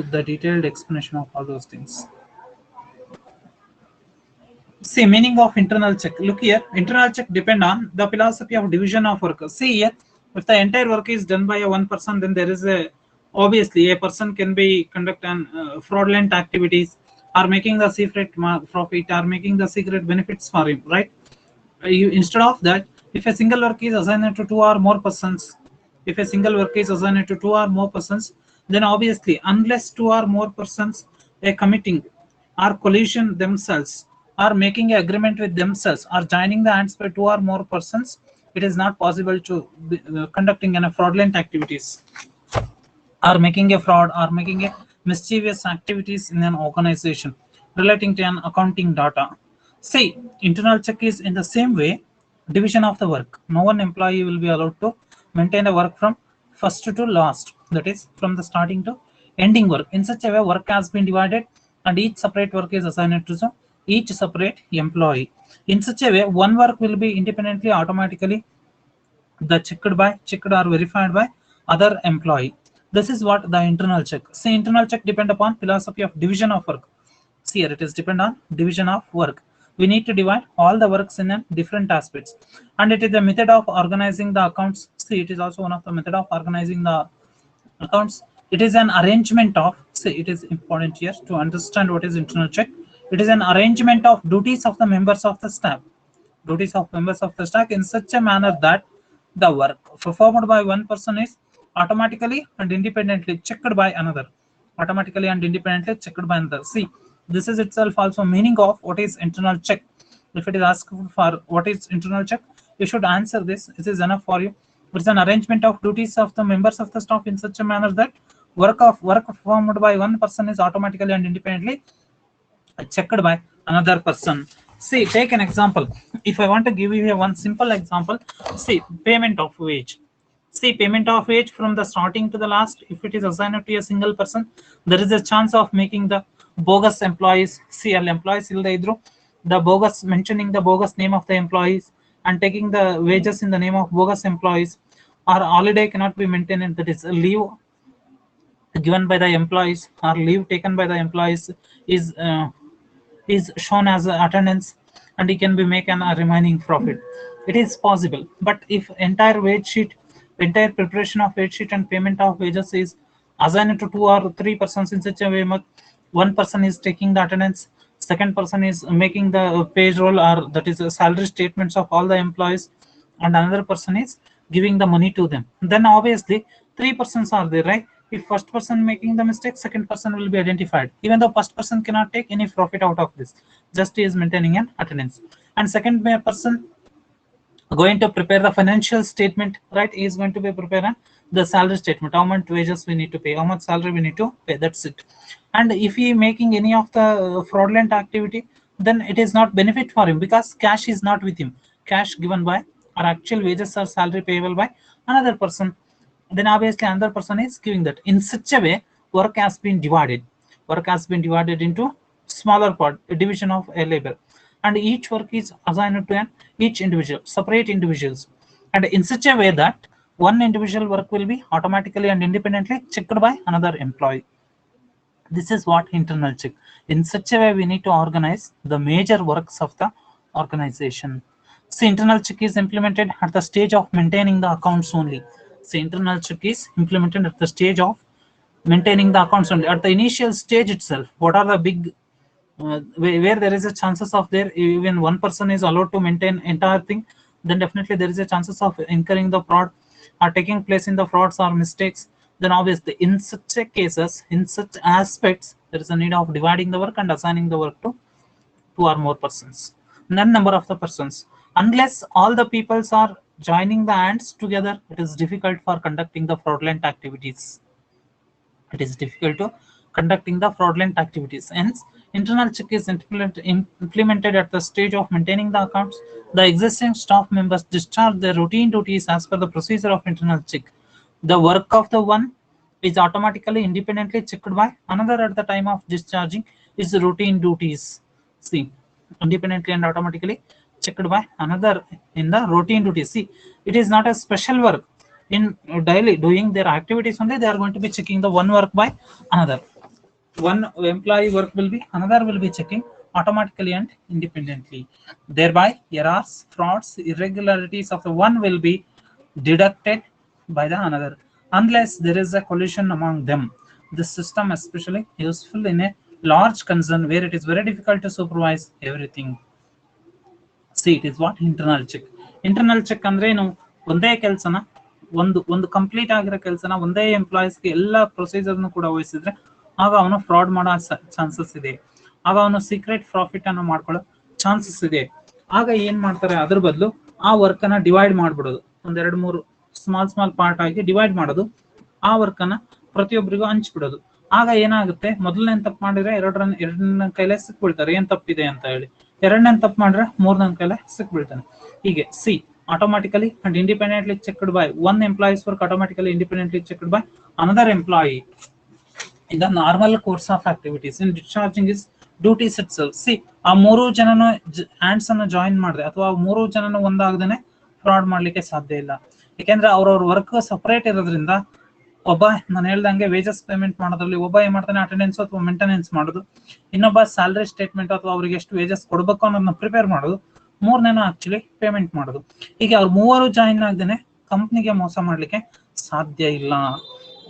the detailed explanation of all those things. See, meaning of internal check. Look here, internal check depend on the philosophy of division of work. See here, if the entire work is done by a one person, then there is a obviously a person can be conduct an fraudulent activities or making the secret profit or making the secret benefits for him, right? Instead of that, if a single work is assigned to two or more persons, if a single work is assigned to two or more persons, then obviously unless two or more persons are committing or collision themselves or making an agreement with themselves or joining the hands by two or more persons, it is not possible to be, conducting an fraudulent activities or making a fraud or making a mischievous activities in an organization relating to an accounting data. See, internal check is in the same way division of the work. No one employee will be allowed to maintain a work from first to last, that is from the starting to ending work. In such a way, work has been divided and each separate work is assigned to each separate employee. In such a way, one work will be independently automatically the checked or verified by other employee. This is what the internal check. See, internal check depend upon philosophy of division of work. See here, it is depend on division of work. We need to divide all the works in different aspects, and it is a method of organizing the accounts. See, it is also one of the method of organizing the accounts. It is an arrangement of, see, it is important here to understand what is internal check. It is an arrangement of duties of the members of the staff, duties of members of the staff in such a manner that the work performed by one person is automatically and independently checked by another, automatically and independently checked by another. See, this is itself also meaning of what is internal check. If it is asked for what is internal check, you should answer this. This is enough for you. It's an arrangement of duties of the members of the staff in such a manner that work performed by one person is automatically and independently checked by another person. See, take an example. If I want to give you one simple example, see, payment of wage. See, payment of wage from the starting to the last, if it is assigned to a single person, there is a chance of making the bogus employees. See, employees the bogus, mentioning the bogus name of the employees and taking the wages in the name of bogus employees, or holiday cannot be maintained, that is leave given by the employees or leave taken by the employees is shown as attendance, and he can be making a remaining profit. It is possible, but if entire wage sheet, entire preparation of wage sheet and payment of wages is assigned to two or three persons in such a way, one person is taking the attendance, second person is making the payroll or that is salary statements of all the employees, and another person is giving the money to them, then obviously three persons are there, right? If first person making the mistake, second person will be identified, even though first person cannot take any profit out of this, just is maintaining an attendance. And second person going to prepare the financial statement, right? He is going to be preparing the salary statement, how much wages we need to pay, how much salary we need to pay, that's it. And if he making any of the fraudulent activity, then it is not benefit for him because cash is not with him, cash given by or actual wages or salary payable by another person, then obviously another person is giving that. In such a way, work has been divided, into smaller part, a division of a labor, and each work is assigned to each individual, separate individuals, and in such a way that one individual work will be automatically and independently checked by another employee. This is what internal check. In such a way, we need to organize the major works of the organization. See, internal check is implemented at the stage of maintaining the accounts only. See, internal check is implemented at the stage of maintaining the accounts only. At the initial stage itself, what are the big where there is a chances of there even one person is allowed to maintain entire thing, then definitely there is a chances of incurring the fraud or taking place in the frauds or mistakes. Then obviously in such cases, in such aspects, there is a need of dividing the work and assigning the work to two or more persons, none number of the persons. Unless all the peoples are joining the hands together, it is difficult for conducting the fraudulent activities. It is difficult to conducting the fraudulent activities. Hence, internal check is implemented at the stage of maintaining the accounts. The existing staff members discharge their routine duties as per the procedure of internal check. The work of the one is automatically independently checked by another at the time of discharging its routine duties. See, independently and automatically checked by another in the routine duties. See, it is not a special work. In daily doing their activities only, they are going to be checking the one work by another. one employee work will be, another will be checking automatically and independently. Thereby errors, frauds, irregularities of the one will be deducted by the another unless there is a collision among them. This system especially useful in a large concern where it is very difficult to supervise everything. See, it is what internal check. Internal check ಅಂದ್ರೆ ಏನು, ಒಂದೇ ಕೆಲಸನ ಒಂದು complete ಆಗಿರೋ ಕೆಲಸನ ಒಂದೇ ಎಂಪ್ಲಾಯೀಸ್ಗೆ ಎಲ್ಲ ಪ್ರೊಸೀಜರ್ನು ಕೂಡ ವಹಿಸಿದ್ರೆ ಆಗ ಅವನು ಫ್ರಾಡ್ ಮಾಡೋ ಚಾನ್ಸಸ್ ಇದೆ, ಆಗ ಅವನು ಸೀಕ್ರೆಟ್ ಪ್ರಾಫಿಟ್ ಅನ್ನು ಮಾಡ್ಕೊಳ್ಳೋ ಚಾನ್ಸಸ್ ಇದೆ. ಆಗ ಏನ್ ಮಾಡ್ತಾರೆ, ಅದ್ರ ಬದಲು ಆ ವರ್ಕ್ ಅನ್ನ ಡಿವೈಡ್ ಮಾಡ್ಬಿಡೋದು, ಒಂದೆರಡು ಮೂರು ಸ್ಮಾಲ್ ಪಾರ್ಟ್ ಆಗಿ ಡಿವೈಡ್ ಮಾಡೋದು, ಆ ವರ್ಕ್ ಅನ್ನ ಪ್ರತಿಯೊಬ್ಬರಿಗೂ ಹಂಚ್ಬಿಡೋದು. ಆಗ ಏನಾಗುತ್ತೆ, ಮೊದಲನೇ ತಪ್ಪು ಮಾಡಿದ್ರೆ ಎರಡನೇ ಕೈಲೇ ಸಿಕ್ಬಿಡ್ತಾರೆ ಏನ್ ತಪ್ಪಿದೆ ಅಂತ ಹೇಳಿ, ಎರಡನೇ ತಪ್ಪು ಮಾಡಿದ್ರೆ ಮೂರನೇ ಕೈಲೇ ಸಿಕ್ಬಿಡ್ತಾನೆ. ಹೀಗೆ C automatically and independently checked by one employee's work automatically independently checked by another employee in the normal course of activities in discharging his duties itself. See, ಆ ಮೂರು ಜನನು ಹ್ಯಾಂಡ್ಸ್ ಅನ್ನು ಜಾಯಿನ್ ಮಾಡಿದ್ರೆ ಅಥವಾ ಮೂರು ಜನನು ಒಂದಾಗದೇನೆ ಫ್ರಾಡ್ ಮಾಡ್ಲಿಕ್ಕೆ ಸಾಧ್ಯ ಇಲ್ಲ. ಯಾಕೆಂದ್ರೆ ಅವ್ರವ್ರ ವರ್ಕ್ ಸಪರೇಟ್ ಇರೋದ್ರಿಂದ ಒಬ್ಬ ನಾನು ಹೇಳ್ದಂಗೆ ವೇಜಸ್ ಪೇಮೆಂಟ್ ಮಾಡೋದ್ರಲ್ಲಿ ಒಬ್ಬ ಏನ್ ಮಾಡ್ತಾನೆ, ಅಟೆಂಡೆನ್ಸ್ ಅಥವಾ ಮೇಂಟೆನೆನ್ಸ್ ಮಾಡೋದು, ಇನ್ನೊಬ್ಬ ಸ್ಯಾಲರಿ ಸ್ಟೇಟ್ಮೆಂಟ್ ಅಥವಾ ಅವ್ರಿಗೆ ಎಷ್ಟು ವೇಜಸ್ ಕೊಡ್ಬೇಕು ಅನ್ನೋದನ್ನ ಪ್ರಿಪೇರ್ ಮಾಡೋದು, ಮೂರನೇನ ಆಕ್ಚುಲಿ ಪೇಮೆಂಟ್ ಮಾಡೋದು. ಹೀಗೆ ಅವ್ರು ಮೂವರು ಜಾಯಿನ್ ಆಗದೇನೆ ಕಂಪ್ನಿಗೆ ಮೋಸ ಮಾಡ್ಲಿಕ್ಕೆ ಸಾಧ್ಯ ಇಲ್ಲ.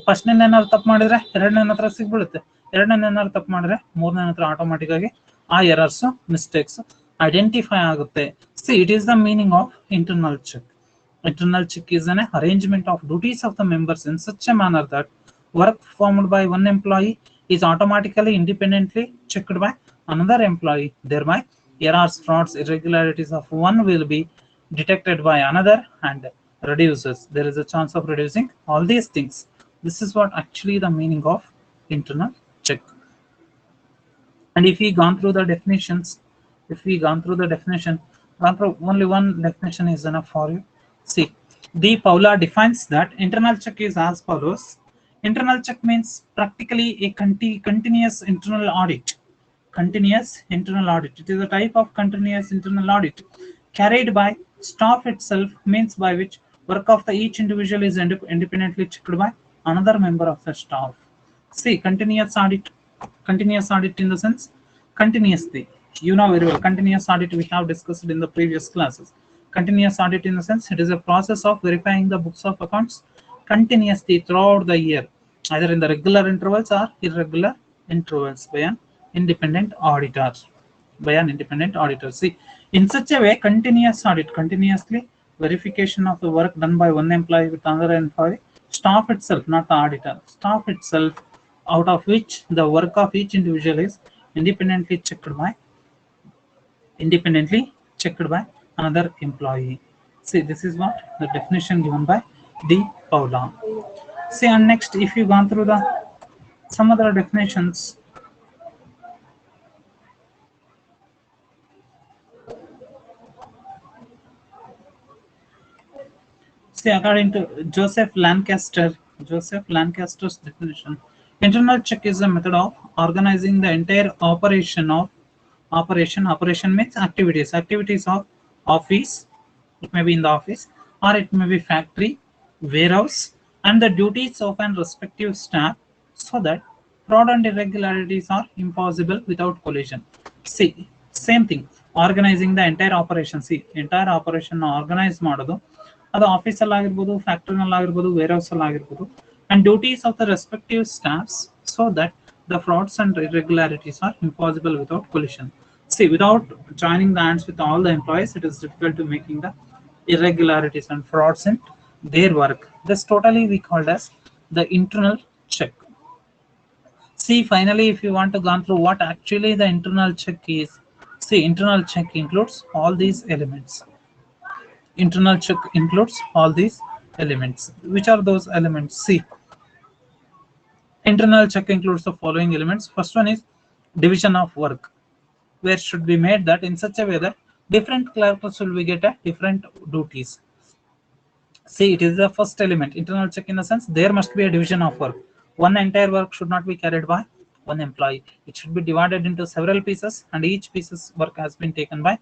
ಫಸ್ಟ್ನೇ ಏನಾದ್ರು ತಪ್ಪು ಮಾಡಿದ್ರೆ ಎರಡನೇ ಹತ್ರ ಸಿಗ್ಬಿಡುತ್ತೆ, ಎರಡನೇ ಏನಾದ್ರು ತಪ್ಪು ಮಾಡಿದ್ರೆ ಮೂರನೇ ಹತ್ರ ಆಟೋಮೆಟಿಕ್ ಆಗಿ ಆ ಎರರ್ಸ್ ಮಿಸ್ಟೇಕ್ಸ್ ಐಡೆಂಟಿಫೈ ಆಗುತ್ತೆ. See, it is the meaning of internal check. Internal check is an arrangement of duties of the members in such a manner that work performed by one employee is automatically independently checked by another employee. Thereby, errors, frauds, irregularities of one will be detected by another and reduces. There is a chance of reducing all these things. This is what actually the meaning of internal check. And if we gone through the definitions, only one definition is enough for you. See, D. Paula defines that internal check is as follows. Internal check means practically a continuous internal audit. Continuous internal audit. It is a type of continuous internal audit carried by staff itself, means by which work of the each individual is independently checked by another member of the staff. See, continuous audit in the sense continuously. You know very well, continuous audit we have discussed in the previous classes. Continuous audit in the sense it is a process of verifying the books of accounts continuously throughout the year, either in the regular intervals or irregular intervals by an independent auditor. See, in such a way, continuous audit, continuously verification of the work done by one employee with another employee, staff itself, not the auditor, staff itself, out of which the work of each individual is independently checked by another employee. See, this is what the definition given by D. Paula. See, and next, if you gone through some other definitions, see, according to Joseph Lancaster's definition, internal check is a method of organizing the entire operation means activities of office. It may be in the office or it may be factory, warehouse, and the duties of an respective staff, so that fraud and irregularities are impossible without collision. See, same thing, organizing the entire operation. See, entire operation organize ಮಾಡೋದು, ಅದು office ಅಲ್ಲಿ ಆಗಿರ್ಬೋದು, ಫ್ಯಾಕ್ಟರಿನಲ್ಲಿ ಆಗಿರ್ಬೋದು, warehouse ಅಲ್ಲಿ ಆಗಿರ್ಬೋದು, and duties of the respective staffs, so that the frauds and irregularities are impossible without collision. See, without joining the hands with all the employees, it is difficult to making the irregularities and frauds in their work. This totally we called as the internal check. See, finally, if you want to go through what actually the internal check is, see, internal check includes all these elements. Internal check includes all these elements. Which are those elements? See, internal check includes the following elements. First one is division of work, where should be made that in such a way that different clerks will be get a different duties. See, it is the first element, internal check, in the sense there must be a division of work. One entire work should not be carried by one employee. It should be divided into several pieces, and each piece's work has been taken by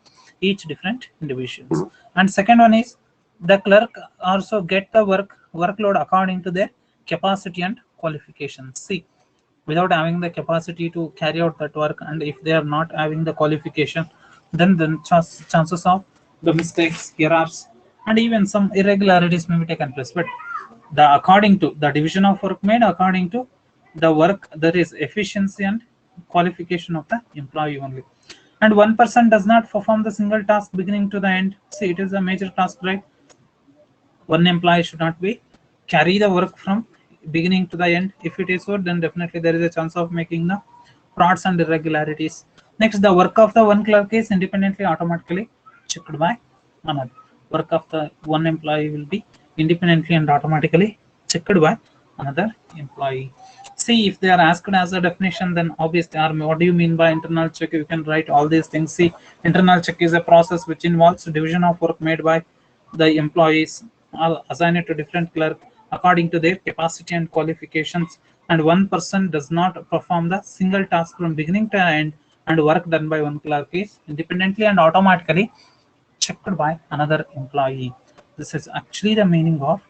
each different individuals. And second one is the clerk also get the workload according to their capacity and qualifications. See, without having the capacity to carry out that work, and if they are not having the qualification, then the chances of the mistakes, errors, and even some irregularities may be taken place. But the according to the division of work made according to the work, there is efficiency and qualification of the employee only. And one person does not perform the single task beginning to the end. See, it is a major task, right? One employee should not be carry the work from beginning to the end. If it is so, then definitely there is a chance of making the frauds and irregularities. Next, the work of the one clerk is independently automatically checked by another. Work of the one employee will be independently and automatically checked by another employee. See, if they are asked as a definition, then obviously, what do you mean by internal check? You can write all these things. See, internal check is a process which involves division of work made by the employees are assigned to different clerk according to their capacity and qualifications, and one person does not perform the single task from beginning to end, and work done by one clerk is independently and automatically checked by another employee. This is actually the meaning of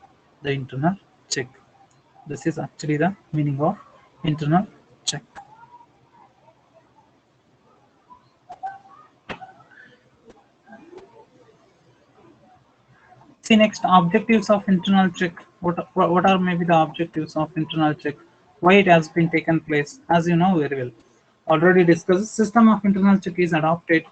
the internal check. This is actually the meaning of internal check. See, next, objectives of internal check. What are maybe the objectives of internal check? Why it has been taken place? As you know very well, already discussed, system of internal check is adopted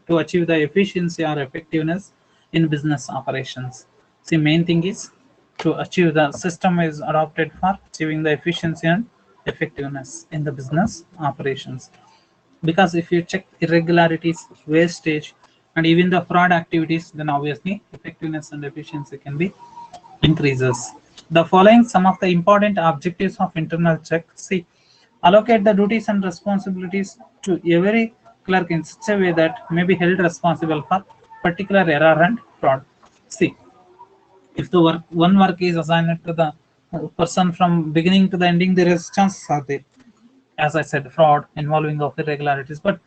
to achieve the efficiency or effectiveness in business operations. See, main thing is to achieve the system is adopted for achieving the efficiency and effectiveness in the business operations. Because if you check irregularities, wastage, and even the fraud activities, then obviously effectiveness and efficiency can be increases. The following some of the important objectives of internal check. See, allocate the duties and responsibilities to every clerk in such a way that may be held responsible for particular error and fraud. See, if the one work is assigned to the person from beginning to the ending, there is chances are there, as I said, fraud involving of irregularities, but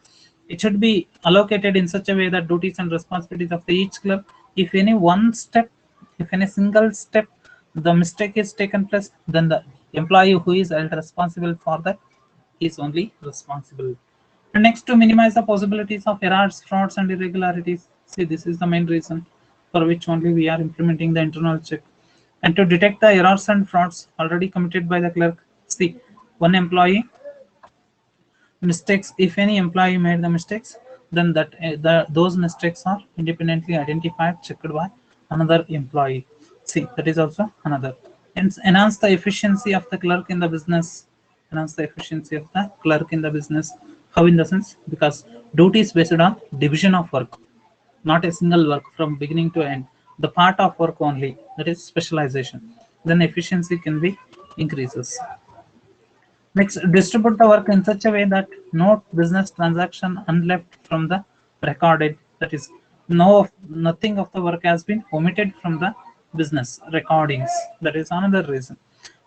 it should be allocated in such a way that duties and responsibilities of the each clerk, if any one step, if any single step, the mistake is taken place, then the employee who is held responsible for that is only responsible. And next, to minimize the possibilities of errors, frauds, and irregularities. See, this is the main reason for which only we are implementing the internal check. And to detect the errors and frauds already committed by the clerk. See, one employee mistakes, if any employee made the mistakes, then those mistakes are independently identified, checked by another employee. See, that is also another. Enhance the efficiency of the clerk in the business. Enhance the efficiency of the clerk in the business. How? In the sense, because duties based on division of work, not a single work from beginning to end, the part of work only, that is specialization, then efficiency can be increases. Next, distribute the work in such a way that no business transaction unleft from the recorded. That is, nothing of the work has been omitted from the business recordings. That is another reason.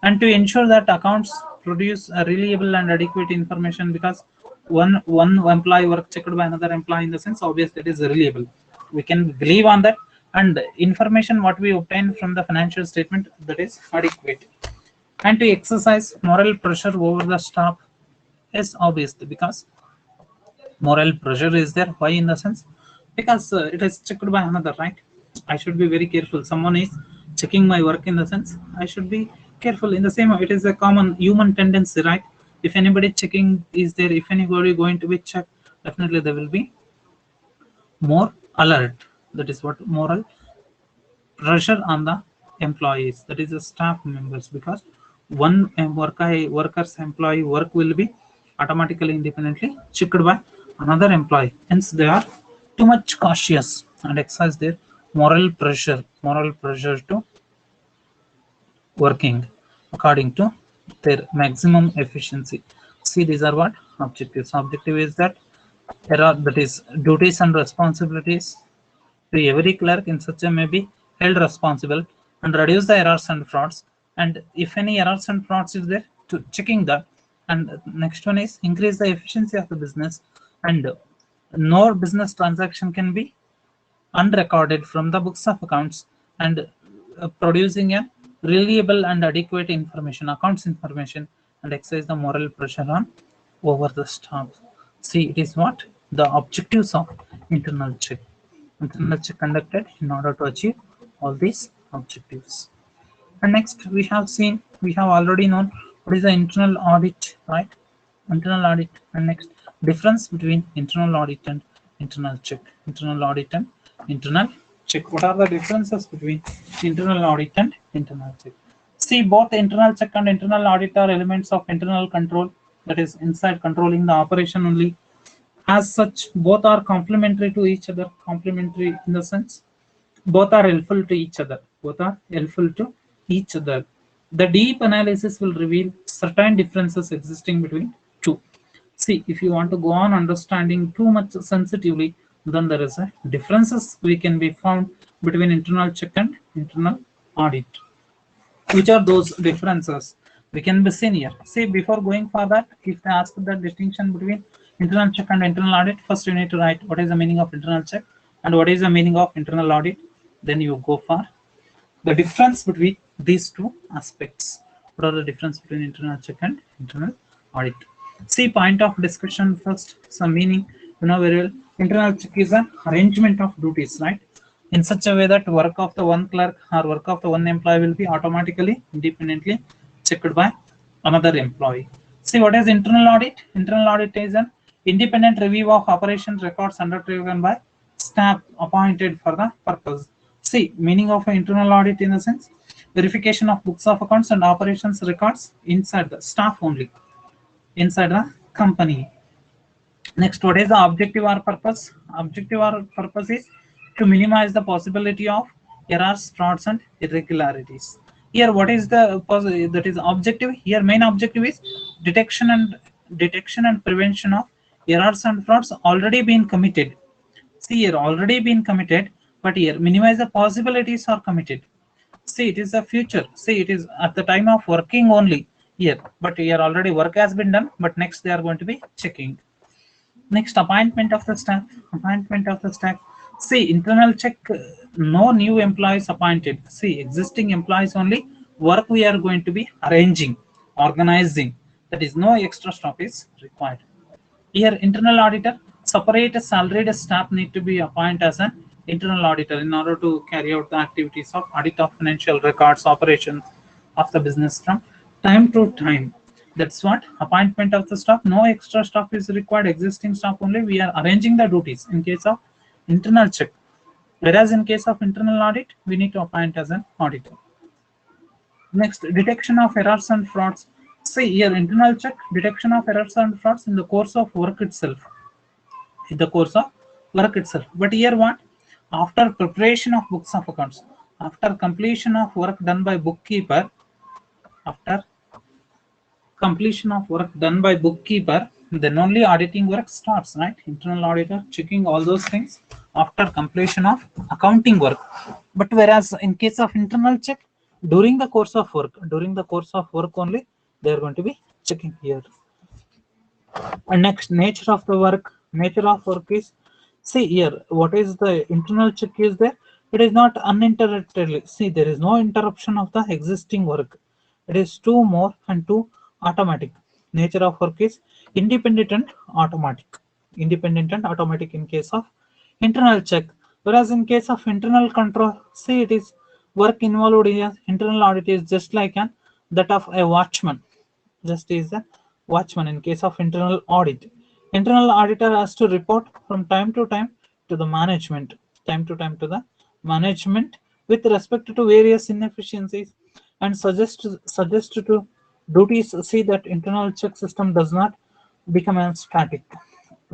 And to ensure that accounts produce a reliable and adequate information, because one employee work checked by another employee, in the sense, obviously it is reliable. We can believe on that, and information what we obtain from the financial statement, that is adequate. And to exercise moral pressure over the staff is obviously, because moral pressure is there. Why? In the sense, because it is checked by another, right? I should be very careful. Someone is checking my work, in the sense I should be careful. In the same way, it is a common human tendency, right? If anybody checking is there, if anybody going to be checked, definitely there will be more alert. That is what moral pressure on the employees, that is the staff members, because one worker's employee work will be automatically independently checked by another employee. Hence, they are too much cautious and exercise their moral pressure to working according to their maximum efficiency. See, these are what objectives. Objective is that there are, that is, duties and responsibilities to every clerk in such a may be held responsible, and reduce the errors and frauds. And if any errors and frauds is there, to checking that. And next one is increase the efficiency of the business, and no business transaction can be unrecorded from the books of accounts, and producing a reliable and adequate information, accounts information, and exercise the moral pressure on over the staff. See, it is what the objectives of internal check. Internal check conducted in order to achieve all these objectives. And next, we have already known what is the internal audit, right? Internal audit. And next, difference between internal audit and internal check. Internal audit and internal check. What are the differences between internal audit and internal check? See, both internal check and internal audit are elements of internal control, that is inside controlling the operation only. As such, both are complementary to each other. Complementary in the sense both are helpful to each other. Both are helpful to each other. The deep analysis will reveal certain differences existing between two. See, if you want to go on understanding too much sensitively, then there is a differences we can be found between internal check and internal audit. Which are those differences? We can be seen here. See, before going for that, if they ask the distinction between internal check and internal audit, first you need to write what is the meaning of internal check and what is the meaning of internal audit. Then you go for the difference between these two aspects. What are the difference between internal check and internal audit? See, point of discussion first, some meaning, you know very well. Internal check is an arrangement of duties, right? In such a way that work of the one clerk or work of the one employee will be automatically, independently checked by another employee. See, what is internal audit? Internal audit is an independent review of operations records undertaken by staff appointed for the purpose. See, meaning of an internal audit in the sense verification of books of accounts and operations records inside the staff only, inside the company. Next, what is the objective or purpose? Objective or purpose is to minimize the possibility of errors, frauds, and irregularities. Here, what is the that is objective? Here, main objective is detection and prevention of errors and frauds already been committed. See here, already been committed, but here minimize the possibilities are committed. See, it is the future. See, it is at the time of working only here, but here already work has been done, but next they are going to be checking. Next, appointment of the staff. Appointment of the staff. See, internal check, no new employees appointed. See, existing employees only. Work we are going to be arranging, organizing. That is, no extra staff is required. Here, internal auditor, separate salaried staff need to be appointed as an internal auditor in order to carry out the activities of audit of financial records, operations of the business from time to time. That's what appointment of the staff. No extra staff is required. Existing staff only. We are arranging the duties in case of internal check. Whereas in case of internal audit, we need to appoint as an auditor. Next, detection of errors and frauds. See here, internal check, detection of errors and frauds in the course of work itself. In the course of work itself. But here what? After preparation of books of accounts, after completion of work done by bookkeeper, after completion of work done by bookkeeper, then only auditing work starts, right? Internal auditor checking all those things after completion of accounting work. But whereas in case of internal check, during the course of work only, they are going to be checking here. And next, nature of the work. Nature of work is, see here, what is the internal check is there? It is not uninterruptedly. See, there is no interruption of the existing work. It is too more and too automatic. Nature of work is independent and automatic. Independent and automatic in case of internal check. Whereas in case of internal control, see, it is work involved in internal audit is just like that of a watchman. Just is a watchman in case of internal audit. Internal auditor has to report from time to time to the management. With respect to various inefficiencies and suggest to duties. See that internal check system does not become a static.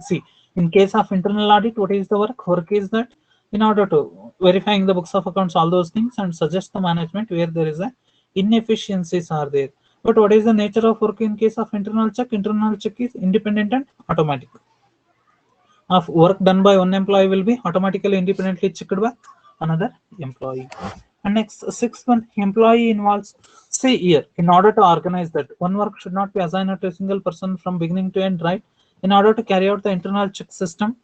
See, in case of internal audit, what is the work? Work is that in order to verifying the books of accounts, all those things, and suggest the management where there is a inefficiencies are there. But what is the nature of work in case of internal check? Internal check is independent and automatic. Of work done by one employee will be automatically independently checked by another employee. And next, sixth one, employee involves. See here, in order to organize that, one work should not be assigned to a single person from beginning to end, right? In order to carry out the internal check system,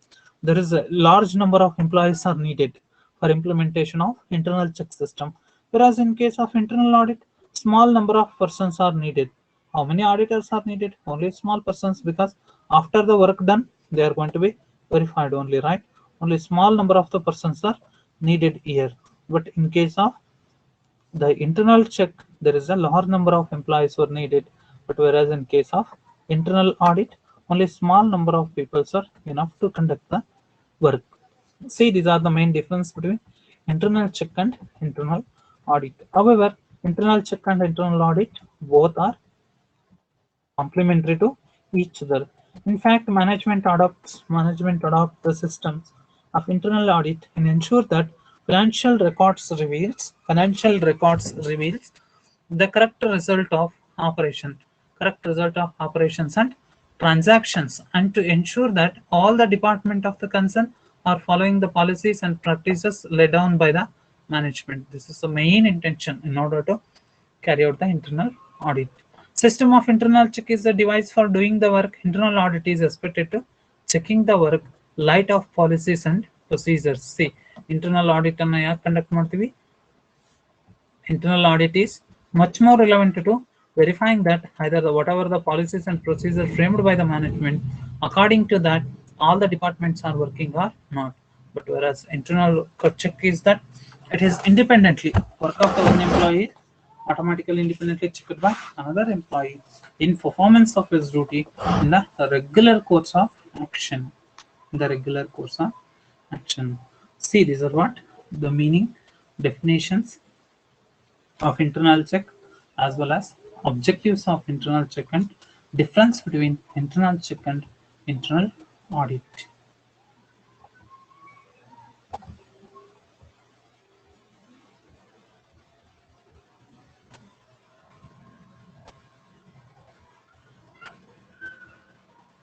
there is a large number of employees are needed for implementation of internal check system. Whereas in case of internal audit, small number of persons are needed. How many auditors are needed? Only small persons, because after the work done, they are going to be verified only, right? Only small number of the persons are needed here. But in case of the internal check, there is a large number of employees were needed. But whereas in case of internal audit, only small number of people are enough to conduct the work. See, these are the main difference between internal check and internal audit. However, internal check and internal audit both are complementary to each other. In fact, management adopt the systems of internal audit and ensure that financial records reveals the correct result of operations and transactions, and to ensure that all the department of the concern are following the policies and practices laid down by the management. This is the main intention in order to carry out the internal audit. System of internal check is the device for doing the work. Internal audit is expected to checking the work light of policies and procedures. See, internal audit ಅನ್ನು ಯಾಕೆ conduct ಮಾಡ್ತೀವಿ? Internal audit is much more relevant to verifying that either whatever the policies and procedures framed by the management, according to that, all the departments are working or not. But whereas internal check is that it is independently work of the one employee automatically independently checked by another employee in performance of his duty in the regular course of action. See, these are what the meaning, definitions of internal check, as well as objectives of internal check and difference between internal check and internal audit.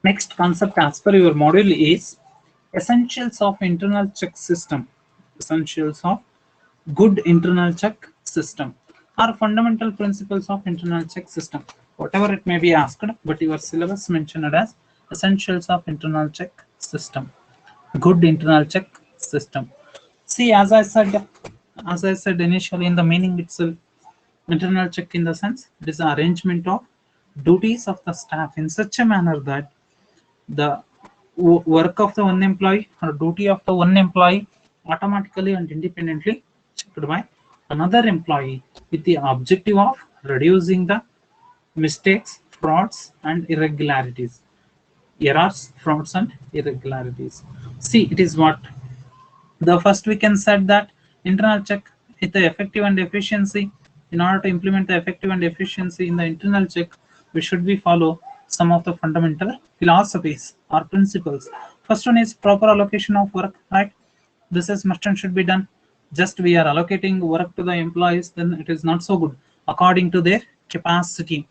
Next concept as per your module is essentials of internal check system. Essentials of good internal check system are fundamental principles of internal check system. Whatever it may be asked, but your syllabus mentioned as essentials of internal check system. Good internal check system. See, as I said initially in the meaning itself, internal check in the sense it is the arrangement of duties of the staff in such a manner that the work of the one employee or duty of the one employee automatically and independently checked by another employee with the objective of reducing the mistakes, frauds, and irregularities. Errors, frauds, and irregularities. See, it is what the first we can set that internal check with the effective and efficiency. In order to implement the effective and efficiency in the internal check, we should be follow some of the fundamental philosophies or principles. First one is proper allocation of work, right? This is must and should be done. Just we are allocating work to the employees, then it is not so good. According to their capacity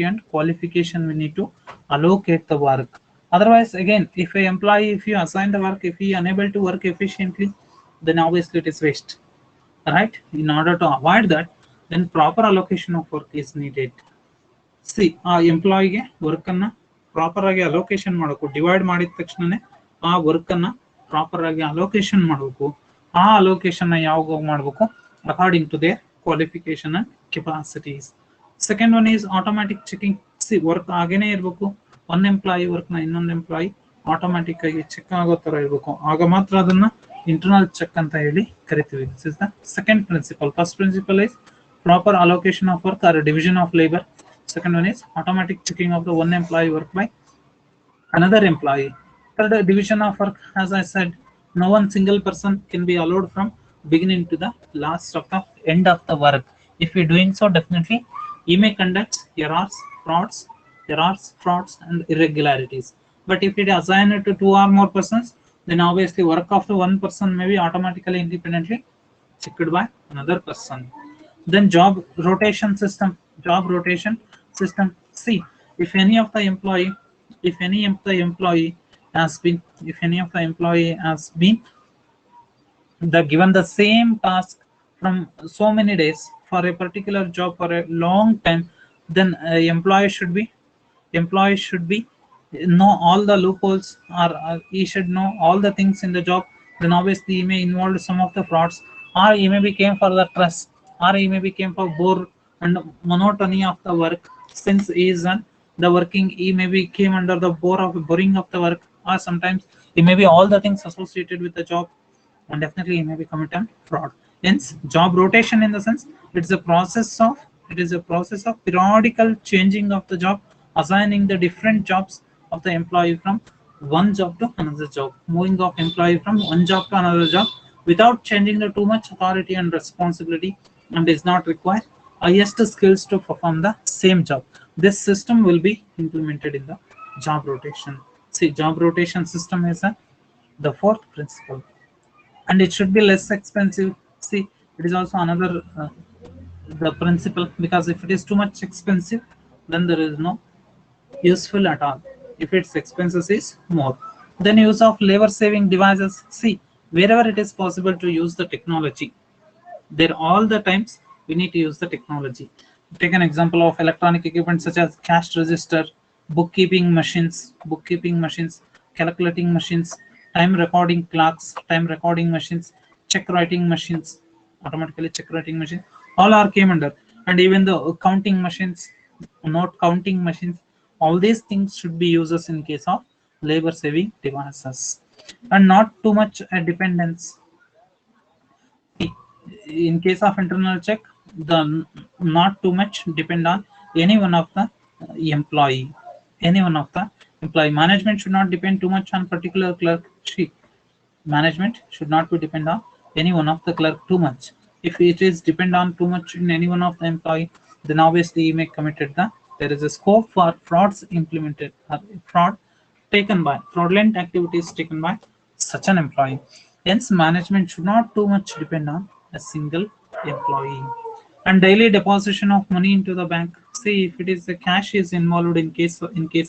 and qualification, we need to allocate the work. Otherwise, again, if a employee, if you assign the work, if he unable to work efficiently, then obviously it is waste, right? In order to avoid that, then proper allocation of work is needed. See, ಆ ಎಂಪ್ಲಾಯಿಗೆ work ಅನ್ನ proper ಆಗಿ allocation ಮಾಡಬೇಕು. Divide ಮಾಡಿದ ತಕ್ಷಣನೇ ಆ work ಅನ್ನ proper ಆಗಿ allocation ಮಾಡಬೇಕು. ಆ ಅಲೋಕೇಶನ್ ನ ಯಾವಾಗ ಮಾಡಬೇಕು? According to their qualification and capacities. Second one is automatic checking. See, work ಆಗೇನೆ ಇರಬೇಕು. ಒನ್ ಎಂಪ್ಲಾಯಿ ವರ್ಕ್ ನ ಇನ್ನೊಂದು ಎಂಪ್ಲಾಯಿ ಆಟೋಮ್ಯಾಟಿಕ್ ಆಗಿ ಚೆಕ್ ಆಗೋ ತರ ಇರಬೇಕು. ಆಗ ಮಾತ್ರ ಅದನ್ನ ಇಂಟರ್ನಲ್ ಚೆಕ್ ಅಂತ ಹೇಳಿ ಕರಿತೀವಿ. This is the second principle. First principle is proper allocation of work or division of labor. Second one is automatic checking of the one employee work by another employee. Third, division of work. As I said, no one single person can be allowed from beginning to the last of the end of the work. If you're doing so, definitely you may conduct errors, frauds, and irregularities. But if it is assigned to two or more persons, then obviously work of the one person may be automatically independently checked by another person. Then job rotation system. See, if any of the employee has been given the same task from so many days for a particular job for a long time, then employee should be know all the loopholes, or he should know all the things in the job. Then obviously he may involve some of the frauds, or he may be came for the trust, or he may be came for and monotony of the work, since he is the working, he maybe came under the boring of the work, or sometimes it may be all the things associated with the job, and definitely he may be committing fraud. Hence, job rotation in the sense it is a process of periodical changing of the job, assigning the different jobs of the employee from one job to another job, moving of employee from one job to another job without changing the too much authority and responsibility, and is not required highest skills to perform the same job. This system will be implemented in the job rotation. See, job rotation system is the fourth principle, and it should be less expensive. See, it is also another the principle, because if it is too much expensive, then there is no useful at all. If its expenses is more, then use of labor saving devices. See, wherever it is possible to use the technology, there all the times we need to use the technology. Take an example of electronic equipment such as cash register, bookkeeping machines, calculating machines, time recording clocks, time recording machines, check writing machines, automatically check writing machine, all are came under. And even the counting machines, note counting machines, all these things should be uses in case of labor saving devices, and not too much dependence. In case of internal check, the not too much depend on any one of the employee, any one of the employee. Management should not depend too much on particular clerk. She Management should not be depend on any one of the clerk too much. If it is depend on too much in any one of the employee, then obviously he may committed the there is a scope for frauds implemented, fraudulent activities taken by such an employee. Hence, management should not too much depend on a single employee. And daily deposition of money into the bank. See, if it is the cash is involved, in case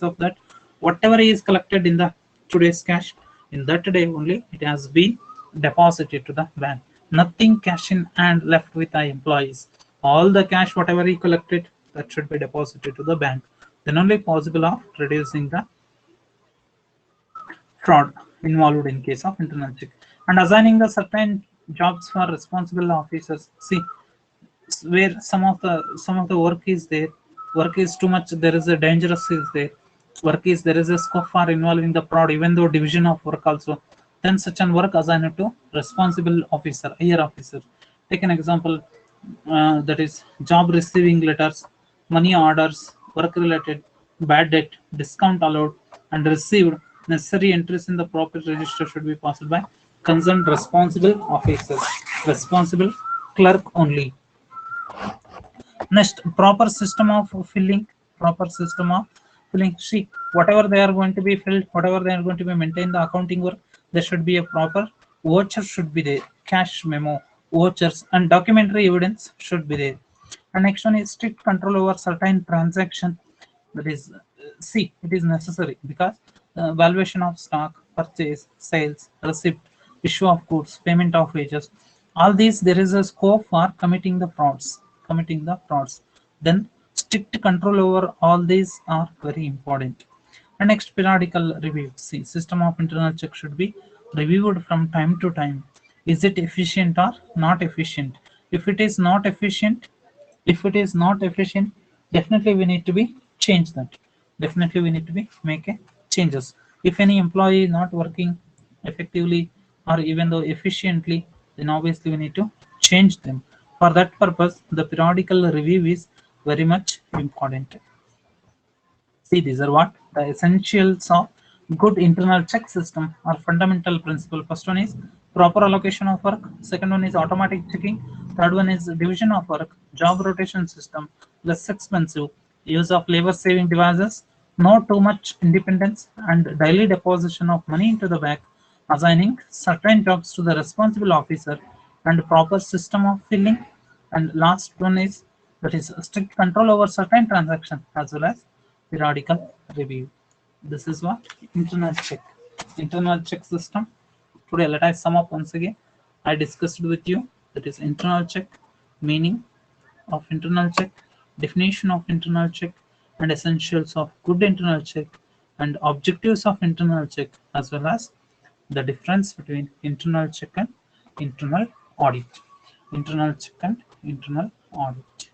of that, whatever is collected in the today's cash, in that day only it has been deposited to the bank. Nothing cash in and left with the employees. All the cash whatever he collected, that should be deposited to the bank. Then only possible of reducing the fraud involved in case of internal check. And assigning the certain jobs for responsible officers. See, where some of the work is too much, there is a dangerous is there, there is a scope for involving the fraud, even though division of work also, then such an work assigned to responsible officer, higher officer. Take an example, that is job receiving letters, money orders, work related, bad debt, discount allowed and received, necessary entries in the proper register should be passed by concerned responsible officers, responsible clerk only. Next, proper system of filling. Proper system of filling. See, whatever they are going to be filled, whatever they are going to be maintained, the accounting work, there should be a proper voucher should be there, cash memo, vouchers, and documentary evidence should be there. And next one is strict control over certain transaction. That is, see, it is necessary because valuation of stock, purchase, sales, receipt, issue of goods, payment of wages, all these there is a scope for committing the frauds. Then strict control over all these are very important. And next, periodical review. See, system of internal check should be reviewed from time to time. Is it efficient or not efficient? If it is not efficient, definitely we need to be change that. Definitely we need to be make a changes. If any employee not working effectively or even though efficiently, then obviously we need to change them. For that purpose, the periodical review is very much important. See, these are what the essentials of good internal check system or fundamental principle. First one is proper allocation of work. Second one is automatic checking. Third one is division of work, job rotation system, less expensive, use of labor saving devices, not too much independence, and daily deposition of money into the bank, assigning certain jobs to the responsible officer, and proper system of filling. And last one is that is strict control over certain transaction as well as periodical review. This is what internal check. Internal check system. Today, let us sum up once again. I discussed with you that is internal check, meaning of internal check, definition of internal check, and essentials of good internal check, and objectives of internal check, as well as the difference between internal check and internal audit. Internal check and internal audit.